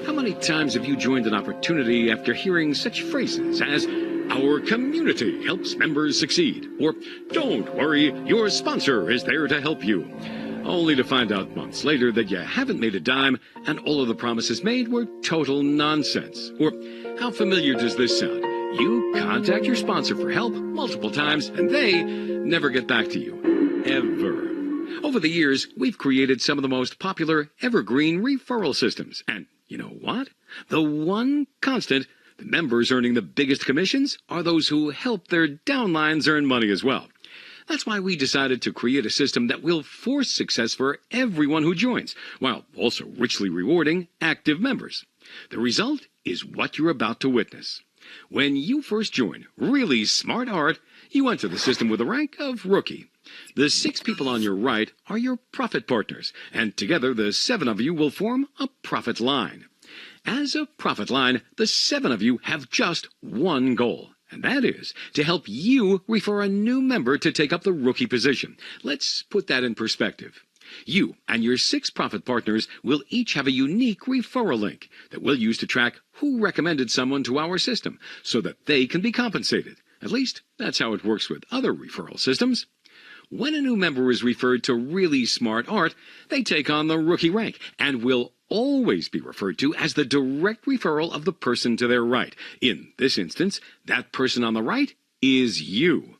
How many times have you joined an opportunity after hearing such phrases as, "Our community helps members succeed," or "Don't worry, your sponsor is there to help you," only to find out months later that you haven't made a dime and all of the promises made were total nonsense? Or how familiar does this sound? You contact your sponsor for help multiple times and they never get back to you. Ever. Over the years, we've created some of the most popular evergreen referral systems. And you know what? The one constant, the members earning the biggest commissions are those who help their downlines earn money as well. That's why we decided to create a system that will force success for everyone who joins, while also richly rewarding active members. The result is what you're about to witness. When you first join Really Smart Art, you enter the system with the rank of Rookie. The 6 people on your right are your profit partners, and together the 7 of you will form a profit line. As a profit line, the 7 of you have just one goal, and that is to help you refer a new member to take up the rookie position. Let's put that in perspective. You and your 6 profit partners will each have a unique referral link that we'll use to track who recommended someone to our system so that they can be compensated. At least, that's how it works with other referral systems. When a new member is referred to Really Smart Art, they take on the rookie rank and will always be referred to as the direct referral of the person to their right. In this instance, that person on the right is you.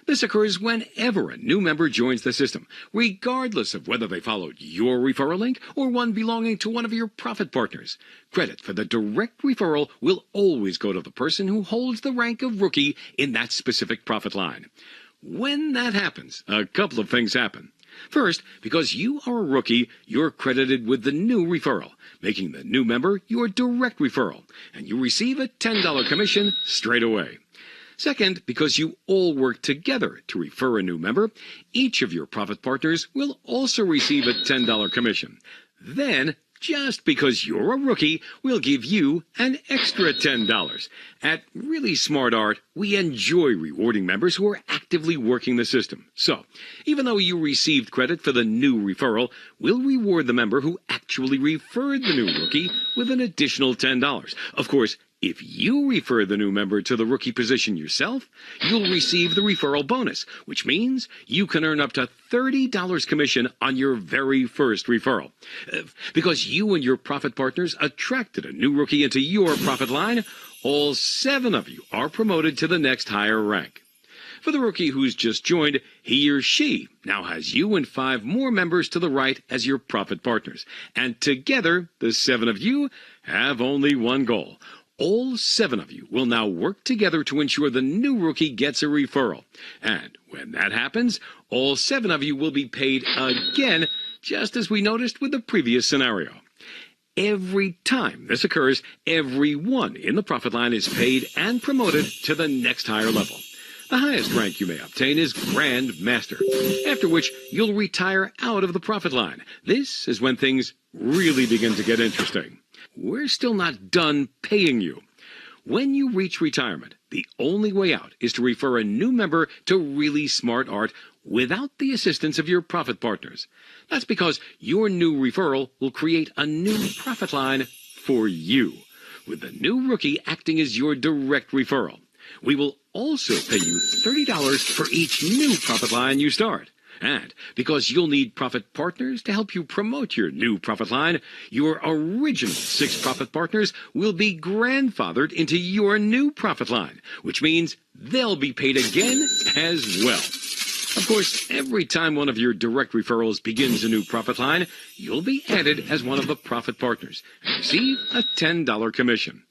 This occurs whenever a new member joins the system, regardless of whether they followed your referral link or one belonging to one of your profit partners. Credit for the direct referral will always go to the person who holds the rank of rookie in that specific profit line. When that happens, a couple of things happen. First, because you are a rookie, you're credited with the new referral, making the new member your direct referral, and you receive a $10 commission straight away. Second, because you all work together to refer a new member, each of your profit partners will also receive a $10 commission. Then, just because you're a rookie, we'll give you an extra $10. At Really Smart Art, we enjoy rewarding members who are actively working the system. So, even though you received credit for the new referral, we'll reward the member who actually referred the new rookie with an additional $10. Of course, if you refer the new member to the rookie position yourself, you'll receive the referral bonus, which means you can earn up to $30 commission on your very first referral. Because you and your profit partners attracted a new rookie into your profit line, all 7 of you are promoted to the next higher rank. For the rookie who's just joined, he or she now has you and 5 more members to the right as your profit partners. And together, the 7 of you have only one goal. All 7 of you will now work together to ensure the new rookie gets a referral. And when that happens, all 7 of you will be paid again, just as we noticed with the previous scenario. Every time this occurs, everyone in the profit line is paid and promoted to the next higher level. The highest rank you may obtain is Grand Master, after which you'll retire out of the profit line. This is when things really begin to get interesting. We're still not done paying you. When you reach retirement, the only way out is to refer a new member to Really Smart Art without the assistance of your profit partners. That's because your new referral will create a new profit line for you, with the new rookie acting as your direct referral. We will also pay you $30 for each new profit line you start. And because you'll need profit partners to help you promote your new profit line, your original 6 profit partners will be grandfathered into your new profit line, which means they'll be paid again as well. Of course, every time one of your direct referrals begins a new profit line, you'll be added as one of the profit partners and receive a $10 commission.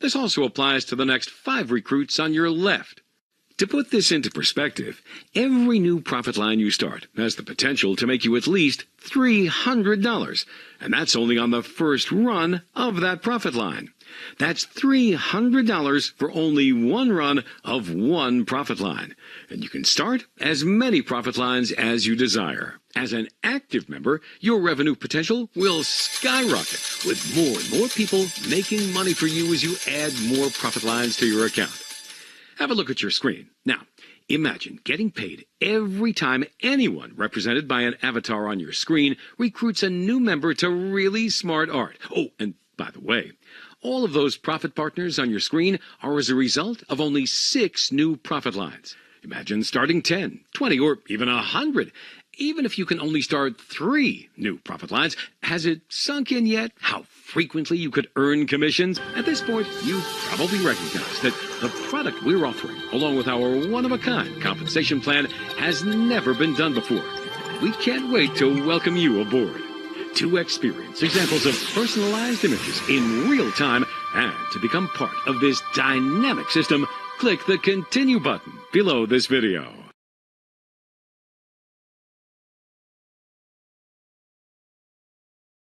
This also applies to the next 5 recruits on your left. To put this into perspective, every new profit line you start has the potential to make you at least $300, and that's only on the first run of that profit line. That's $300 for only one run of one profit line, and you can start as many profit lines as you desire. As an active member, your revenue potential will skyrocket, with more and more people making money for you as you add more profit lines to your account. Have a look at your screen. Now, imagine getting paid every time anyone represented by an avatar on your screen recruits a new member to Really Smart Art. Oh, and By the way, all of those profit partners on your screen are as a result of only 6 new profit lines. Imagine starting 10, 20, or even 100. Even if you can only start 3 new profit lines, has it sunk in yet how frequently you could earn commissions? At this point, you probably recognize that the product we're offering, along with our one-of-a-kind compensation plan, has never been done before. We can't wait to welcome you aboard. To experience examples of personalized images in real time and to become part of this dynamic system, click the Continue button below this video.